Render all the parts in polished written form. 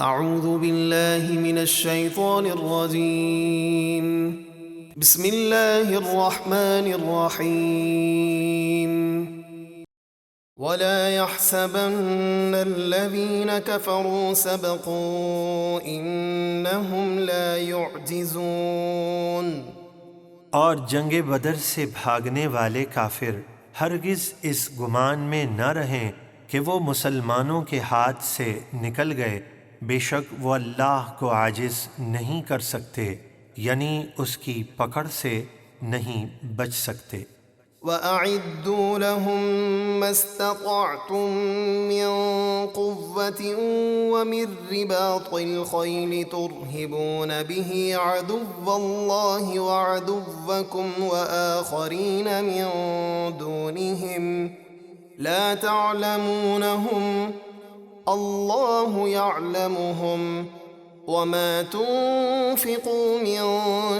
اعوذ باللہ من الشیطان الرجیم بسم اللہ الرحمن الرحیم ولا يحسبن الذين كفروا سبقوا انهم لا يعجزون۔ اور جنگ بدر سے بھاگنے والے کافر ہرگز اس گمان میں نہ رہیں کہ وہ مسلمانوں کے ہاتھ سے نکل گئے، بے شک وہ اللہ کو عاجز نہیں کر سکتے، یعنی اس کی پکڑ سے نہیں بچ سکتے۔ وَأَعِدُّوا لَهُم مَّا اسْتَطَعْتُم مِّن قُوَّةٍ وَمِن رِّبَاطِ الْخَيْلِ تُرْهِبُونَ بِهِ عَدُوَّ اللَّهِ وَعَدُوَّكُمْ وَآخَرِينَ مِن دُونِهِمْ لَا تَعْلَمُونَهُمْ اللَّهُ يَعْلَمُهُمْ وَمَا تُنفِقُوا مِن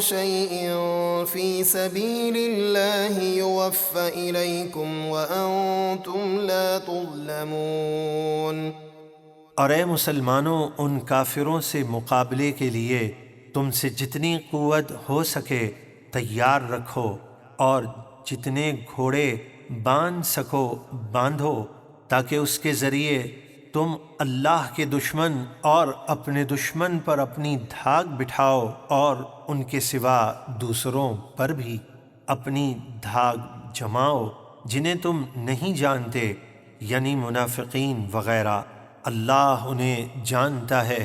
شَيْءٍ فِي سَبِيلِ اللَّهِ يُوَفَّ إِلَيْكُمْ وَأَنتُمْ لَا تُظْلَمُونَ۔ اور اے مسلمانوں، ان کافروں سے مقابلے کے لیے تم سے جتنی قوت ہو سکے تیار رکھو، اور جتنے گھوڑے باندھ سکو باندھو، تاکہ اس کے ذریعے تم اللہ کے دشمن اور اپنے دشمن پر اپنی دھاگ بٹھاؤ، اور ان کے سوا دوسروں پر بھی اپنی دھاگ جماؤ جنہیں تم نہیں جانتے، یعنی منافقین وغیرہ۔ اللہ انہیں جانتا ہے،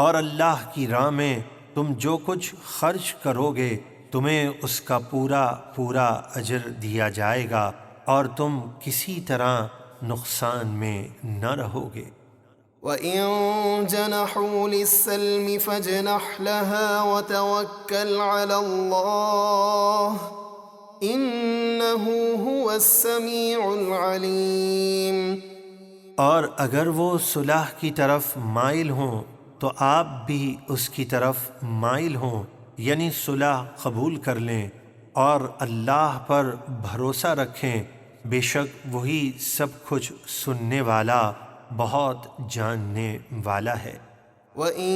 اور اللہ کی راہ میں تم جو کچھ خرچ کرو گے تمہیں اس کا پورا پورا اجر دیا جائے گا، اور تم کسی طرح نقصان میں نہ رہو گے۔ وَإِن جَنَحُوا لِلسَّلْمِ فَاجْنَحْ لَهَا وَتَوَكَّلْ عَلَى اللَّهِ إِنَّهُ هُوَ السَّمِيعُ الْعَلِيمُ۔ اور اگر وہ صلح کی طرف مائل ہوں تو آپ بھی اس کی طرف مائل ہوں، یعنی صلح قبول کر لیں اور اللہ پر بھروسہ رکھیں، بے شک وہی سب کچھ سننے والا بہت جاننے والا ہے۔ وَإِن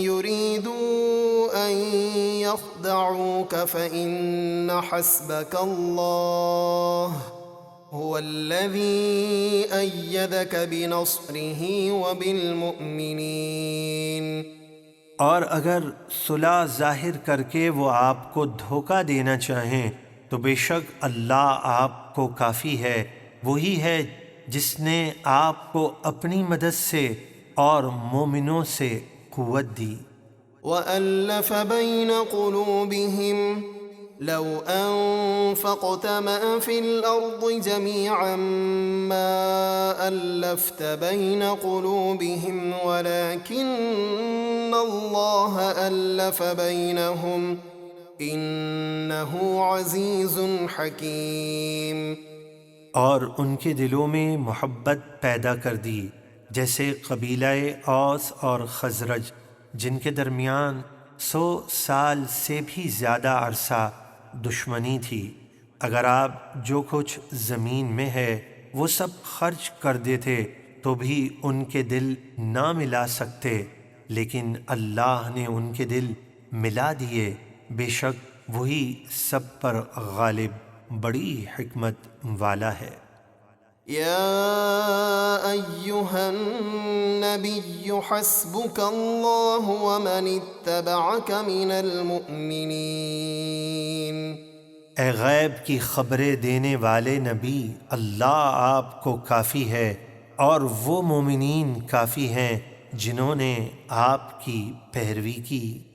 يُرِيدُوا أَن يَخْدَعُوكَ فَإِنَّ حَسْبَكَ اللَّهُ هُوَ الَّذِي أَيَّدَكَ بِنَصْرِهِ وَبِالْمُؤْمِنِينَ۔ اور اگر صلح ظاہر کر کے وہ آپ کو دھوکہ دینا چاہیں تو بے شک اللہ آپ کو کافی ہے، وہی ہے جس نے آپ کو اپنی مدد سے اور مومنوں سے قوت دی۔ وَأَلَّفَ بَيْنَ قُلُوبِهِمْ لَوْ أَنفَقْتَ مَا فِي الْأَرْضِ جَمِيعًا مَّا أَلَّفْتَ بَيْنَ قُلُوبِهِمْ وَلَكِنَّ اللَّهَ أَلَّفَ بَيْنَهُمْ إِنَّهُ عَزِيزٌ حَكِيمٌ۔ اور ان کے دلوں میں محبت پیدا کر دی، جیسے قبیلہ اوس اور خزرج جن کے درمیان 100 سال سے بھی زیادہ عرصہ دشمنی تھی، اگر آپ جو کچھ زمین میں ہے وہ سب خرچ کر دیتے تو بھی ان کے دل نہ ملا سکتے، لیکن اللہ نے ان کے دل ملا دیے، بے شک وہی سب پر غالب بڑی حکمت والا ہے۔ یا ایہا النبی حسبک اللہ ومن اتبعک من المؤمنین۔ اے غیب کی خبریں دینے والے نبی، اللہ آپ کو کافی ہے، اور وہ مومنین کافی ہیں جنہوں نے آپ کی پیروی کی۔